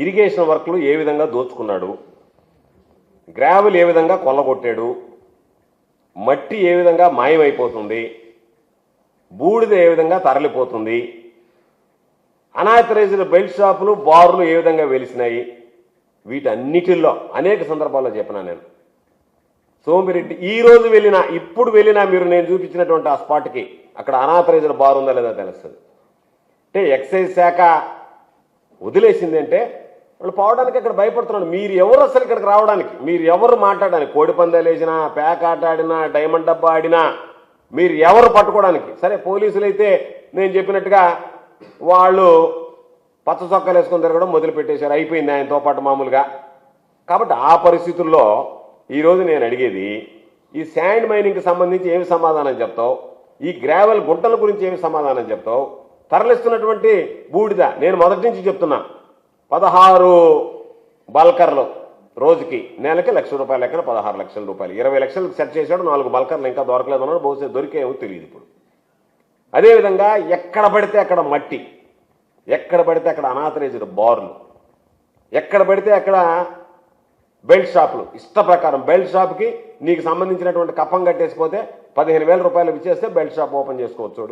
Irrigation వర్క్లు ఏ విధంగా దోచుకున్నాడు, gravel ఏ విధంగా కొల్లగొట్టాడు, మట్టి ఏ విధంగా మాయమైపోతుంది, బూడిద ఏ విధంగా తరలిపోతుంది, అనాథరైజ్డ్ బెల్ట్ షాపులు బార్లు ఏ విధంగా వెలిసినాయి, వీటన్నిటిల్లో అనేక సందర్భాల్లో చెప్పినా నేను. సోమిరెడ్డి ఈరోజు వెళ్ళినా, ఇప్పుడు వెళ్ళినా మీరు నేను చూపించినటువంటి ఆ స్పాట్కి అక్కడ అనాథరైజ్డ్ బార్ ఉందా లేదా తెలుస్తుంది. అంటే ఎక్సైజ్ శాఖ వదిలేసింది అంటే వాళ్ళు పోవడానికి అక్కడ భయపడుతున్నాడు. మీరు ఎవరు అసలు ఇక్కడికి రావడానికి, మీరు ఎవరు మాట్లాడడానికి, కోడి పందాలు వేసినా, పేకాట ఆడినా, డైమండ్ డబ్బా ఆడినా మీరు ఎవరు పట్టుకోవడానికి? సరే పోలీసులు అయితే నేను చెప్పినట్టుగా వాళ్ళు పచ్చ చొక్కాలు వేసుకొని తిరగడం మొదలుపెట్టేశారు, అయిపోయింది ఆయనతో పాటు మామూలుగా. కాబట్టి ఆ పరిస్థితుల్లో ఈరోజు నేను అడిగేది, ఈ శాండ్ మైనింగ్కి సంబంధించి ఏమి సమాధానం చెప్తావు, ఈ గ్రావెల్ గుంటల గురించి ఏమి సమాధానం చెప్తావు, తరలిస్తున్నటువంటి బూడిద నేను మొదటి నుంచి చెప్తున్నా 16 బల్కర్లు రోజుకి, నెలకి ₹1,00,000 లెక్కన 16 లక్షల రూపాయలు, 20 లక్షలకు సెట్ చేశాడు. 4 బల్కర్లు ఇంకా దొరకలేదు అన్నాడు, బహుశా దొరికేమో తెలియదు ఇప్పుడు. అదేవిధంగా ఎక్కడ పడితే అక్కడ మట్టి, ఎక్కడ పడితే అక్కడ అనాథరైజ్డ్ బార్లు, ఎక్కడ పడితే అక్కడ బెల్ట్ షాపులు. ఇష్ట ప్రకారం బెల్ట్ షాప్కి నీకు సంబంధించినటువంటి కప్పం కట్టేసిపోతే 15,000 రూపాయలు ఇచ్చేస్తే బెల్ట్ షాప్ ఓపెన్ చేసుకోవచ్చు.